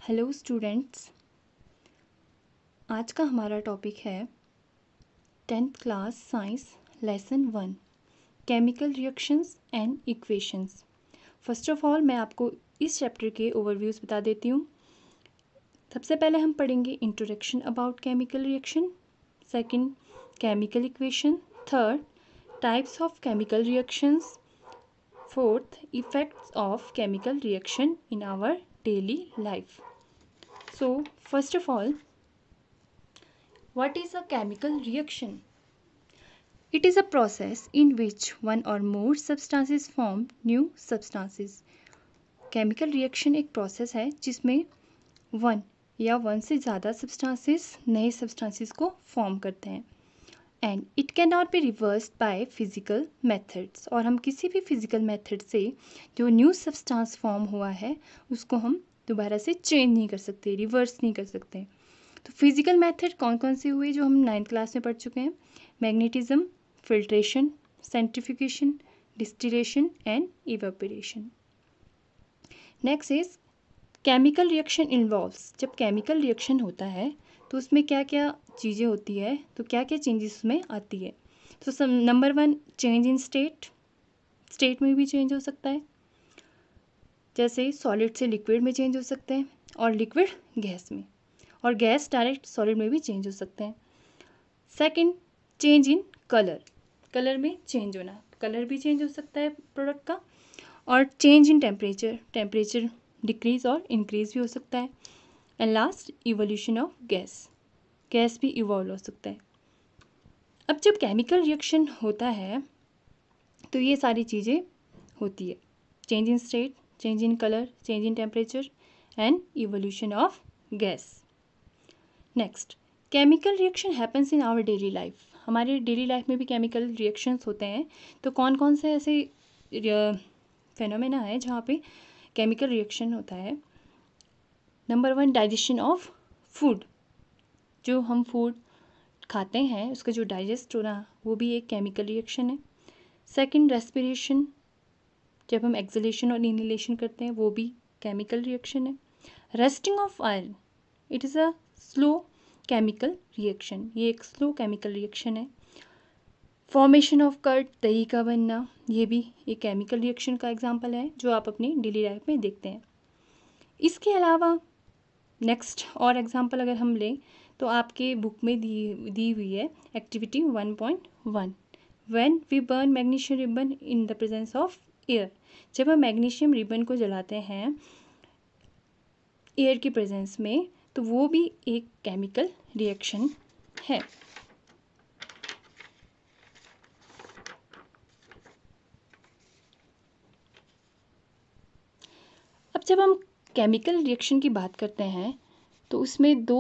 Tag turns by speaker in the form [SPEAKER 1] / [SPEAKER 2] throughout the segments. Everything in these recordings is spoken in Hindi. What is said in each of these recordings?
[SPEAKER 1] हेलो स्टूडेंट्स, आज का हमारा टॉपिक है 10th class science lesson 1 chemical reactions and equations. First of all मैं आपको इस चैप्टर के ओवरव्यूज़ बता देती हूँ। सबसे पहले हम पढ़ेंगे introduction about chemical reaction, second chemical equation, third types of chemical reactions, fourth effects of chemical reaction in our daily life. So, first of all, what is a chemical reaction? It is a process in which one or more substances form new substances. Chemical reaction एक process है जिसमें one या one से ज़्यादा substances नए substances को form करते हैं and it cannot be reversed by physical methods. और हम किसी भी physical method से जो new substance form हुआ है उसको हम दोबारा से चेंज नहीं कर सकते, रिवर्स नहीं कर सकते। तो फिजिकल मेथड कौन कौन से हुए जो हम 9th क्लास में पढ़ चुके हैं? Magnetism, filtration, centrifugation, distillation and evaporation. Next is chemical reaction involves. जब केमिकल रिएक्शन होता है तो उसमें क्या क्या चीज़ें होती है, तो क्या क्या चेंजेस उसमें आती है। तो नंबर 1 चेंज इन स्टेट में भी चेंज हो सकता है, जैसे सॉलिड से लिक्विड में चेंज हो सकते हैं और लिक्विड गैस में, और गैस डायरेक्ट सॉलिड में भी चेंज हो सकते हैं। सेकंड चेंज इन कलर में चेंज होना, कलर भी चेंज हो सकता है प्रोडक्ट का। और चेंज इन टेम्परेचर डिक्रीज और इंक्रीज भी हो सकता है। And last evolution of gas भी इवॉल्व हो सकता है। अब जब केमिकल रिएक्शन होता है तो ये सारी चीज़ें होती है, change in state, change in colour, change in temperature and evolution of gas. Next chemical reaction happens in our daily life. हमारे डेली लाइफ में भी केमिकल रिएक्शंस होते हैं। तो कौन कौन से ऐसे फेनोमेना है जहाँ पे केमिकल रिएक्शन होता है? Number 1 digestion of food. जो हम फूड खाते हैं उसका जो डाइजेस्ट होना वो भी एक केमिकल रिएक्शन है। सेकंड रेस्पिरेशन, जब हम एक्सलेशन और इनहेलेशन करते हैं वो भी केमिकल रिएक्शन है। Rusting of iron, it is a slow chemical reaction, ये एक स्लो केमिकल रिएक्शन है। फॉर्मेशन ऑफ कर्ड, दही का बनना, ये भी एक केमिकल रिएक्शन का एग्जांपल है जो आप अपनी डेली लाइफ में देखते हैं। इसके अलावा नेक्स्ट और एग्जांपल अगर हम लें तो आपके बुक में दी हुई है activity 1.1 when we burn magnesium ribbon in the presence of air. जब हम मैग्नीशियम रिबन को जलाते हैं एयर की प्रेजेंस में तो वो भी एक केमिकल रिएक्शन है। अब जब हम केमिकल रिएक्शन की बात करते हैं तो उसमें दो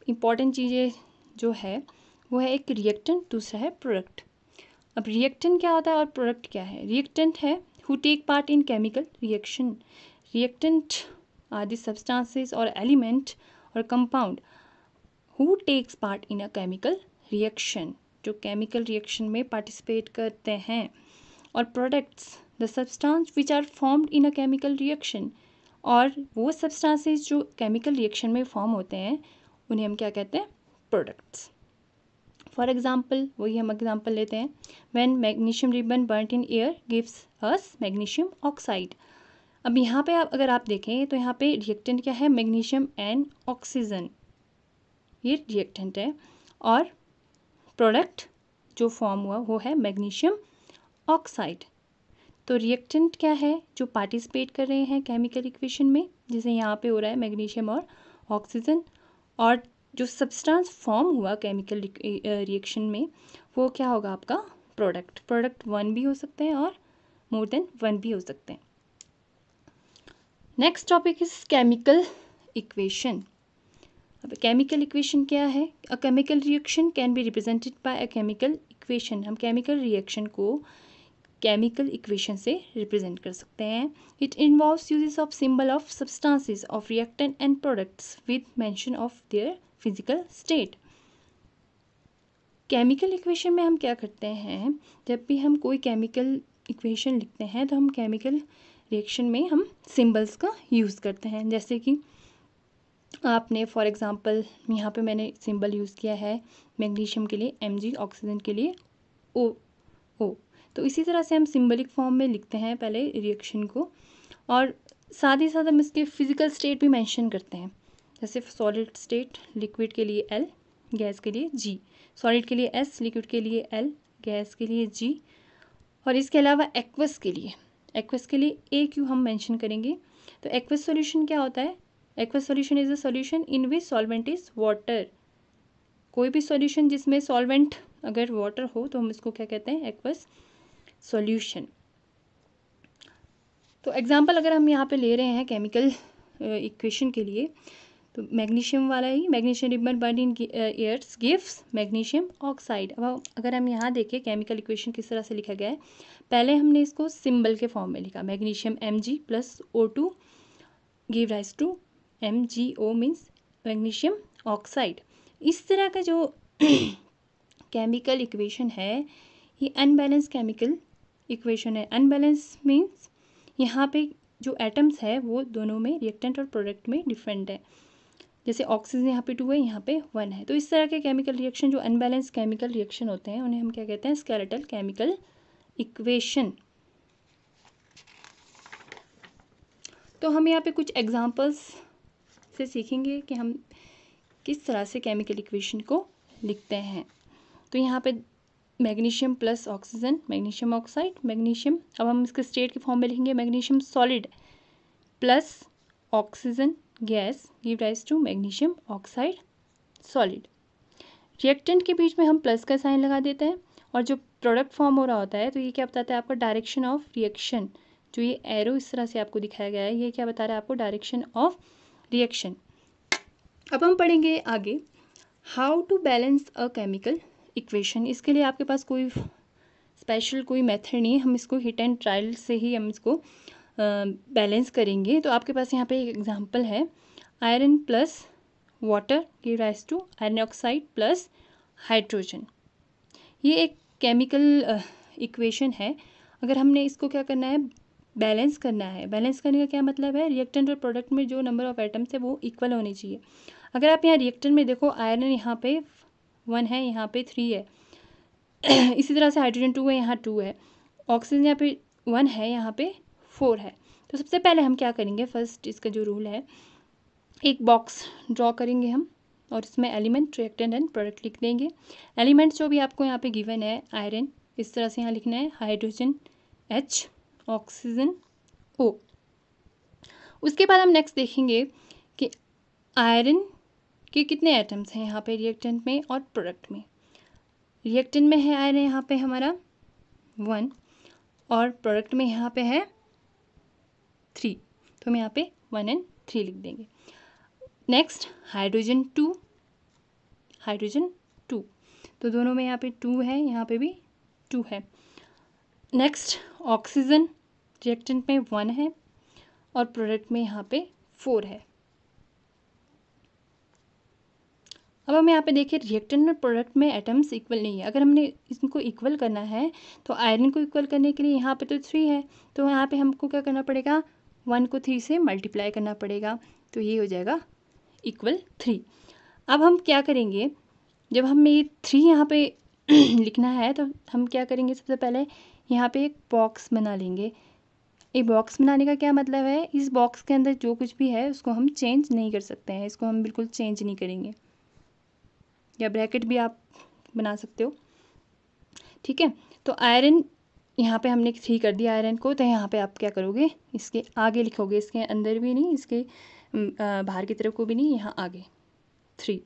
[SPEAKER 1] इम्पॉर्टेंट चीज़ें जो है वो है एक रिएक्टेंट, दूसरा है प्रोडक्ट। अब रिएक्टेंट क्या होता है और प्रोडक्ट क्या है? रिएक्टेंट है who take part in chemical reaction. Reactant are the substances और एलिमेंट और compound who takes part in a chemical reaction, जो केमिकल रिएक्शन में पार्टिसिपेट करते हैं। और products the substance which are formed in a chemical reaction, और वो सब्सटेंसेस जो केमिकल रिएक्शन में फॉर्म होते हैं उन्हें हम क्या कहते हैं? प्रोडक्ट्स। फॉर एग्जाम्पल, वही हम एग्जाम्पल लेते हैं, when magnesium ribbon बर्nt in air gives us magnesium oxide. अब यहाँ पे अगर आप देखें तो यहाँ पे रिएक्टेंट क्या है? मैग्नीशियम एंड ऑक्सीजन, ये रिएक्टेंट है। और प्रोडक्ट जो फॉर्म हुआ वो है मैग्नीशियम ऑक्साइड। तो रिएक्टेंट क्या है? जो पार्टिसिपेट कर रहे हैं केमिकल इक्वेशन में, जैसे यहाँ पे हो रहा है मैग्नीशियम और ऑक्सीजन। और जो सब्सटेंस फॉर्म हुआ केमिकल रिएक्शन में वो क्या होगा? आपका प्रोडक्ट 1 भी हो सकते हैं और मोर देन 1 भी हो सकते हैं। Next topic is chemical equation. अब केमिकल इक्वेशन क्या है? अ chemical reaction can be represented by a chemical equation. हम केमिकल रिएक्शन को केमिकल इक्वेशन से रिप्रेजेंट कर सकते हैं। It involves uses of symbol of substances of reactant and products with mention of their physical state. Chemical equation में हम क्या करते हैं? जब भी हम कोई केमिकल इक्वेशन लिखते हैं तो हम केमिकल रिएक्शन में हम सिंबल्स का यूज़ करते हैं, जैसे कि आपने फॉर एग्ज़ाम्पल यहाँ पे मैंने सिंबल यूज़ किया है मैग्नीशियम के लिए Mg, ऑक्सीजन के लिए O। तो इसी तरह से हम सिंबलिक फॉर्म में लिखते हैं पहले रिएक्शन को, और साथ ही साथ हम इसके फिजिकल स्टेट भी मेंशन करते हैं। जैसे सॉलिड स्टेट, लिक्विड के लिए L, गैस के लिए G, सॉलिड के लिए S, लिक्विड के लिए L, गैस के लिए G, और इसके अलावा एक्वस के लिए AQ हम मेंशन करेंगे। तो एक्वस सॉल्यूशन क्या होता है? Aqueous solution is a solution in which solvent is water. कोई भी सॉल्यूशन जिसमें सॉल्वेंट अगर वाटर हो तो हम इसको क्या कहते हैं? Aqueous solution. तो एग्जांपल अगर हम यहाँ पे ले रहे हैं केमिकल इक्वेशन के लिए, तो मैग्नीशियम वाला ही, magnesium ribbon burn in airs gives magnesium oxide. अब अगर हम यहाँ देखें केमिकल इक्वेशन किस तरह से लिखा गया है, पहले हमने इसको सिंबल के फॉर्म में लिखा, magnesium Mg plus O2 give rise to MgO means magnesium oxide. इस तरह का जो केमिकल इक्वेशन है ये अनबैलेंस केमिकल इक्वेशन है। अनबैलेंस मीन्स यहाँ पे जो एटम्स है वो दोनों में, रिएक्टेंट और प्रोडक्ट में डिफरेंट है। जैसे ऑक्सीजन यहाँ पे 2 है, यहाँ पे 1 है। तो इस तरह के केमिकल रिएक्शन जो अनबैलेंस केमिकल रिएक्शन होते हैं उन्हें हम क्या कहते हैं? Skeletal chemical equation. तो हम यहाँ पे कुछ एग्जांपल्स से सीखेंगे कि हम किस तरह से केमिकल इक्वेशन को लिखते हैं। तो यहाँ पे magnesium plus oxygen, magnesium oxide, magnesium, अब हम इसके स्टेट के फॉर्म में लिखेंगे magnesium solid plus oxygen gas give rise to magnesium oxide solid. Reactant के बीच में हम प्लस का साइन लगा देते हैं, और जो प्रोडक्ट फॉर्म हो रहा होता है तो ये क्या बताता है आपका? Direction of reaction. जो ये एरो इस तरह से आपको दिखाया गया है ये क्या बता रहा है आपको? Direction of reaction. अब हम पढ़ेंगे आगे how to balance a chemical equation. इसके लिए आपके पास कोई स्पेशल कोई मेथड नहीं है, हम इसको हिट एंड ट्रायल से ही हम इसको बैलेंस करेंगे। तो आपके पास यहाँ पे एक एग्जांपल है, iron plus water give rise to iron oxide plus hydrogen. ये एक केमिकल इक्वेशन है। अगर हमने इसको क्या करना है? बैलेंस करना है। बैलेंस करने का क्या मतलब है? रिएक्टेंट और प्रोडक्ट में जो नंबर ऑफ एटम्स है वो इक्वल होने चाहिए। अगर आप यहाँ रिएक्टेंट में देखो, आयरन यहाँ पे 1 है, यहाँ पे 3 है इसी तरह से हाइड्रोजन 2 है, यहाँ 2 है, ऑक्सीजन यहाँ पे 1 है, यहाँ पे 4 है। तो सबसे पहले हम क्या करेंगे? फर्स्ट इसका जो रूल है, एक बॉक्स ड्रॉ करेंगे हम, और इसमें एलिमेंट, रिएक्टेंट एंड प्रोडक्ट लिख देंगे। एलिमेंट्स जो भी आपको यहाँ पे गिवन है, आयरन इस तरह से यहाँ लिखना है, हाइड्रोजन H, ऑक्सीजन O। उसके बाद हम नेक्स्ट देखेंगे कि आयरन के कितने एटम्स हैं यहाँ पे रिएक्टेंट में और प्रोडक्ट में। रिएक्टेंट में है आयरन यहाँ पे हमारा 1, और प्रोडक्ट में यहाँ पे है 3, तो हम यहाँ पे 1 and 3 लिख देंगे। नेक्स्ट हाइड्रोजन 2, तो दोनों में यहाँ पे 2 है, यहाँ पे भी 2 है। नेक्स्ट ऑक्सीजन, रिएक्टेंट में 1 है और प्रोडक्ट में यहाँ पे 4 है। अब हम यहाँ पे देखिए रिएक्टेंट और प्रोडक्ट में एटम्स इक्वल नहीं है। अगर हमने इसको इक्वल करना है तो आयरन को इक्वल करने के लिए यहाँ पे तो 3 है, तो यहाँ पे हमको क्या करना पड़ेगा? 1 को 3 से मल्टीप्लाई करना पड़ेगा, तो ये हो जाएगा इक्वल 3। अब हम क्या करेंगे? जब हमें ये 3 यहाँ पे लिखना है तो हम क्या करेंगे? सबसे पहले यहाँ पे एक बॉक्स बना लेंगे। एक बॉक्स बनाने का क्या मतलब है? इस बॉक्स के अंदर जो कुछ भी है उसको हम चेंज नहीं कर सकते हैं, इसको हम बिल्कुल चेंज नहीं करेंगे, या ब्रैकेट भी आप बना सकते हो, ठीक है। तो आयरन यहाँ पे हमने 3 कर दिया आयरन को, तो यहाँ पे आप क्या करोगे? इसके आगे लिखोगे, इसके अंदर भी नहीं, इसके बाहर की तरफ को भी नहीं, यहाँ आगे 3।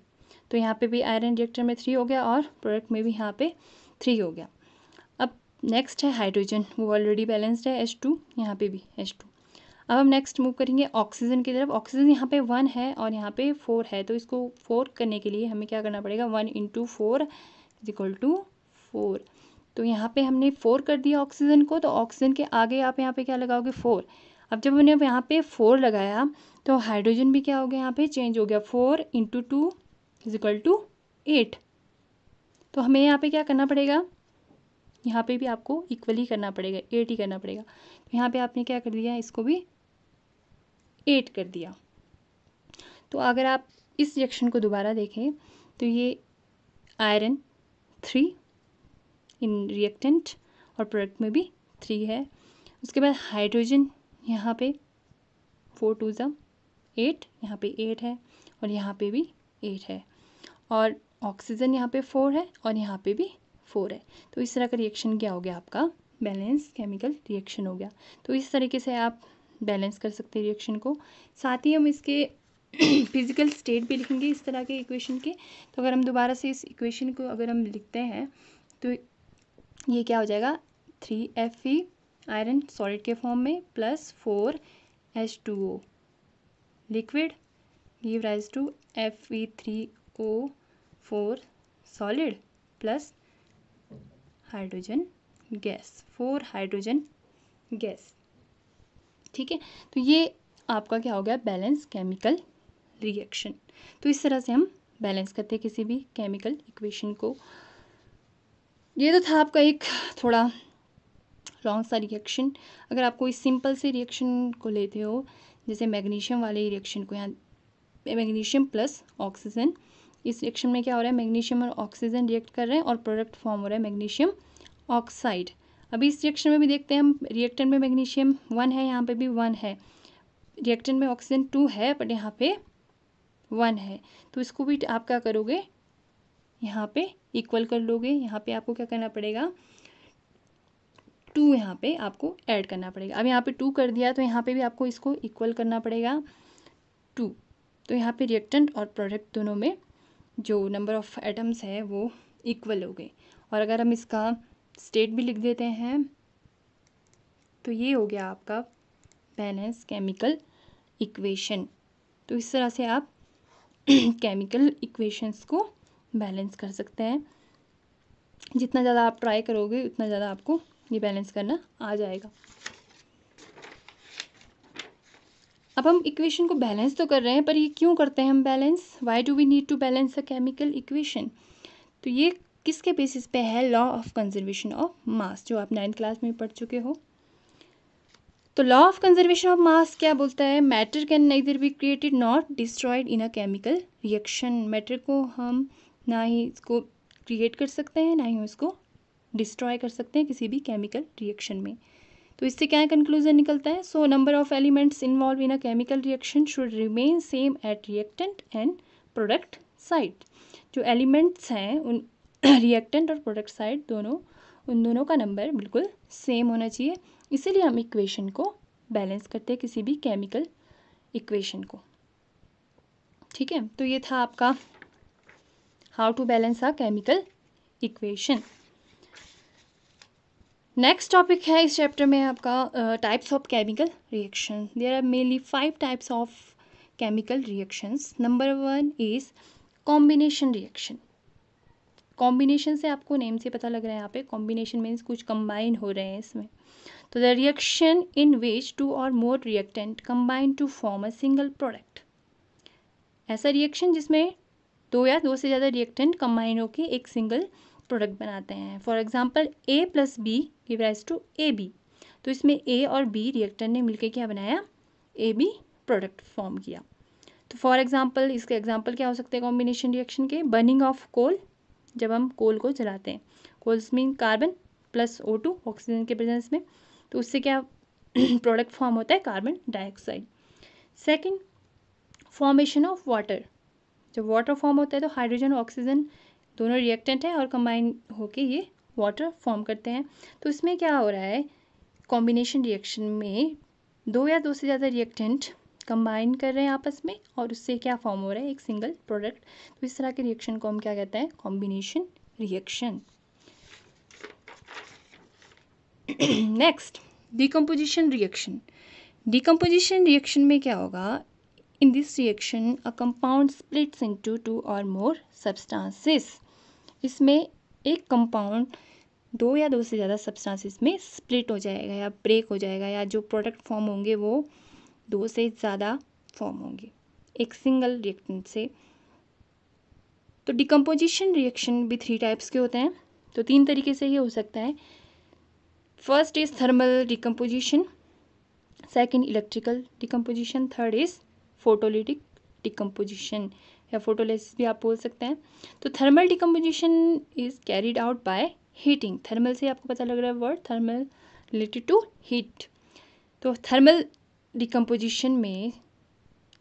[SPEAKER 1] तो यहाँ पे भी आयरन रिएक्टर में 3 हो गया और प्रोडक्ट में भी यहाँ पे 3 हो गया। अब नेक्स्ट है हाइड्रोजन, वो ऑलरेडी बैलेंस्ड है, H2, यहाँ पे भी H2। अब हम नेक्स्ट मूव करेंगे ऑक्सीजन की तरफ। ऑक्सीजन यहाँ पे 1 है और यहाँ पे 4 है, तो इसको 4 करने के लिए हमें क्या करना पड़ेगा? 1 × 4 = 4। तो यहाँ पे हमने 4 कर दिया ऑक्सीजन को, तो ऑक्सीजन के आगे आप यहाँ पे क्या लगाओगे? 4। अब जब हमने यहाँ पे 4 लगाया तो हाइड्रोजन भी क्या हो गया? यहाँ पे चेंज हो गया, 4 × 2 = 8। तो हमें यहाँ पे क्या करना पड़ेगा? यहाँ पे भी आपको इक्वली करना पड़ेगा, 8 ही करना पड़ेगा। तो यहाँ पे आपने क्या कर दिया? इसको भी 8 कर दिया। तो अगर आप इस रिएक्शन को दोबारा देखें तो ये आयरन 3 इन रिएक्टेंट और प्रोडक्ट में भी 3 है। उसके बाद हाइड्रोजन यहाँ पे 4 2 ज़ा 8, यहाँ पे 8 है और यहाँ पे भी 8 है, और ऑक्सीजन यहाँ पे 4 है और यहाँ पे भी 4 है। तो इस तरह का रिएक्शन क्या हो गया आपका, बैलेंस केमिकल रिएक्शन हो गया। तो इस तरीके से आप बैलेंस कर सकते हैं रिएक्शन को। साथ ही हम इसके फिजिकल स्टेट भी लिखेंगे इस तरह के इक्वेशन के। तो अगर हम दोबारा से इस इक्वेशन को अगर हम लिखते हैं तो ये क्या हो जाएगा, 3Fe आयरन सॉलिड के फॉर्म में plus 4H2O liquid give rise to Fe3O4 solid plus hydrogen gas, 4 hydrogen gas. ठीक है, तो ये आपका क्या हो गया, बैलेंस केमिकल रिएक्शन। तो इस तरह से हम बैलेंस करते हैं किसी भी केमिकल इक्वेशन को। ये तो था आपका एक थोड़ा लॉन्ग सा रिएक्शन। अगर आपको इस सिंपल से रिएक्शन को लेते हो, जैसे मैग्नीशियम वाले रिएक्शन को, यहाँ मैग्नीशियम प्लस ऑक्सीजन, इस रिएक्शन में क्या हो रहा है, मैग्नीशियम और ऑक्सीजन रिएक्ट कर रहे हैं और प्रोडक्ट फॉर्म हो रहा है मैग्नीशियम ऑक्साइड। अभी इस रिएक्शन में भी देखते हैं हम, रिएक्टेंट में मैग्नीशियम 1 है, यहाँ पे भी 1 है, रिएक्टेंट में ऑक्सीजन 2 है बट यहाँ पे 1 है। तो इसको भी आप क्या करोगे, यहाँ पे इक्वल कर लोगे। यहाँ पे आपको क्या करना पड़ेगा, 2 यहाँ पे आपको ऐड करना पड़ेगा। अब यहाँ पे 2 कर दिया तो यहाँ पे भी आपको इसको इक्वल करना पड़ेगा 2। तो यहाँ पे रिएक्टेंट और प्रोडक्ट दोनों में जो नंबर ऑफ एटम्स है वो इक्वल हो गए। और अगर हम इसका स्टेट भी लिख देते हैं तो ये हो गया आपका बैलेंस केमिकल इक्वेशन। तो इस तरह से आप केमिकल इक्वेशंस को बैलेंस कर सकते हैं। जितना ज़्यादा आप ट्राई करोगे उतना ज़्यादा आपको ये बैलेंस करना आ जाएगा। अब हम इक्वेशन को बैलेंस तो कर रहे हैं, पर ये क्यों करते हैं हम balance, why do we need to balance a chemical equation. तो ये किसके बेसिस पे है, law of conservation of mass, जो आप 9th क्लास में पढ़ चुके हो। तो law of conservation of mass क्या बोलता है, matter can neither be created not destroyed in a chemical reaction. Matter को हम ना ही इसको क्रिएट कर सकते हैं ना ही इसको डिस्ट्रॉय कर सकते हैं किसी भी केमिकल रिएक्शन में। तो इससे क्या कंक्लूजन निकलता है, so number of elements involve in a chemical reaction should remain same at reactant and product side. जो एलिमेंट्स हैं उन रिएक्टेंट और प्रोडक्ट साइड दोनों, उन दोनों का नंबर बिल्कुल सेम होना चाहिए। इसीलिए हम इक्वेशन को बैलेंस करते हैं, किसी भी केमिकल इक्वेशन को। ठीक है, तो ये था आपका how to balance a chemical equation. Next topic है इस चैप्टर में आपका types of chemical reaction. There are mainly 5 types of chemical reactions. Number 1 is combination reaction. Combination से आपको नेम से पता लग रहा है, यहाँ पे कॉम्बिनेशन मीन्स कुछ कंबाइन हो रहे हैं इसमें। तो द रिएक्शन इन विच 2 और more reactant combine to form a single product. ऐसा रिएक्शन जिसमें 2 या 2 से ज़्यादा रिएक्टेंट कंबाइन होकर एक सिंगल प्रोडक्ट बनाते हैं। For example A + B give rise to AB। तो इसमें A और B रिएक्टेंट ने मिलकर क्या बनाया, AB प्रोडक्ट फॉर्म किया। तो फॉर एग्जाम्पल इसके एग्जाम्पल क्या हो सकते हैं कॉम्बिनेशन रिएक्शन के, बर्निंग ऑफ कोल, जब हम कोल को जलाते हैं, coals mean carbon plus O2 oxygen के प्रेजेंस में, तो उससे क्या प्रोडक्ट फॉर्म होता है, carbon dioxide. Second, formation of water. जब वाटर फॉर्म होता है तो हाइड्रोजन और ऑक्सीजन दोनों रिएक्टेंट है और कंबाइन होके ये वाटर फॉर्म करते हैं। तो इसमें क्या हो रहा है, कॉम्बिनेशन रिएक्शन में 2 या 2 से ज़्यादा रिएक्टेंट कंबाइन कर रहे हैं आपस में और उससे क्या फॉर्म हो रहा है, एक सिंगल प्रोडक्ट। तो इस तरह के रिएक्शन को हम क्या कहते हैं, combination reaction. Next, decomposition reaction. Decomposition reaction में क्या होगा, in this reaction a compound splits into 2 और मोर सब्सटेंसेस। इसमें एक कंपाउंड 2 या 2 से ज़्यादा सब्सटेंसेस में स्प्लिट हो जाएगा या ब्रेक हो जाएगा, या जो प्रोडक्ट फॉर्म होंगे वो 2 से ज़्यादा फॉर्म होंगे एक सिंगल रिएक्टेंट से। तो डिकम्पोजिशन रिएक्शन भी 3 टाइप्स के होते हैं। तो 3 तरीके से ये हो सकता है। First is thermal decomposition, second electrical decomposition, third is photolytic decomposition या फोटोलिसिस भी आप बोल सकते हैं। तो thermal decomposition is carried out by heating. Thermal से आपको पता लग रहा है word, thermal related to heat. तो थर्मल डिकम्पोजिशन में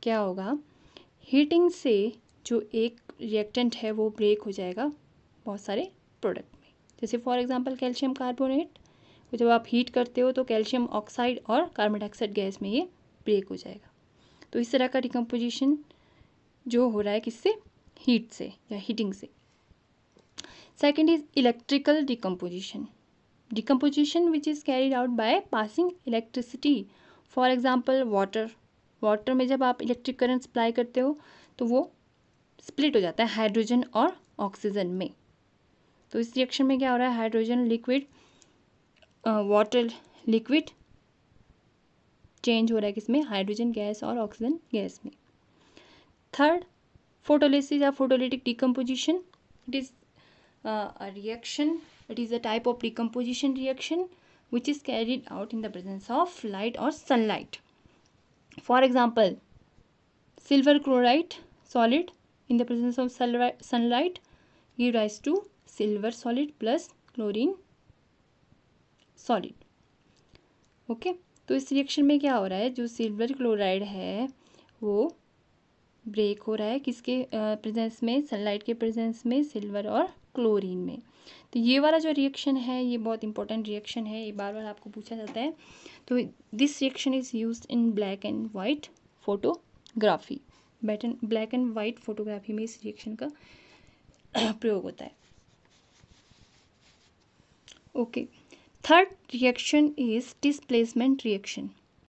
[SPEAKER 1] क्या होगा, हीटिंग से जो एक रिएक्टेंट है वो ब्रेक हो जाएगा बहुत सारे प्रोडक्ट में। जैसे फॉर एग्जांपल कैल्शियम कार्बोनेट को जब आप हीट करते हो तो कैल्शियम ऑक्साइड और कार्बन डाइऑक्साइड गैस में ये ब्रेक हो जाएगा। तो इस तरह का डिकम्पोजिशन जो हो रहा है किससे, हीट से या हीटिंग से। Second is electrical decomposition, decomposition which is carried out by passing electricity. For example water में जब आप इलेक्ट्रिक करंट सप्लाई करते हो तो वो स्प्लिट हो जाता है हाइड्रोजन और ऑक्सीजन में। तो इस रिएक्शन में क्या हो रहा है, hydrogen liquid water liquid change हो रहा है किसमें, हाइड्रोजन गैस और ऑक्सीजन गैस में। थर्ड, फोटोलिसिस या photolytic decomposition, it is a reaction, it is a type of decomposition reaction which is carried out in the presence of light or sunlight. For example, silver chloride solid in the presence of sunlight give rise to silver solid plus chlorine solid. Okay, तो इस रिएक्शन में क्या हो रहा है, जो सिल्वर क्लोराइड है वो ब्रेक हो रहा है किसके प्रेजेंस में, सनलाइट के प्रेजेंस में, सिल्वर और क्लोरीन में। तो ये वाला जो रिएक्शन है ये बहुत इंपॉर्टेंट रिएक्शन है, ये बार बार आपको पूछा जाता है। तो this reaction is used in black and white photography. Black and white photography में इस रिएक्शन का प्रयोग होता है। Okay, third reaction is displacement reaction.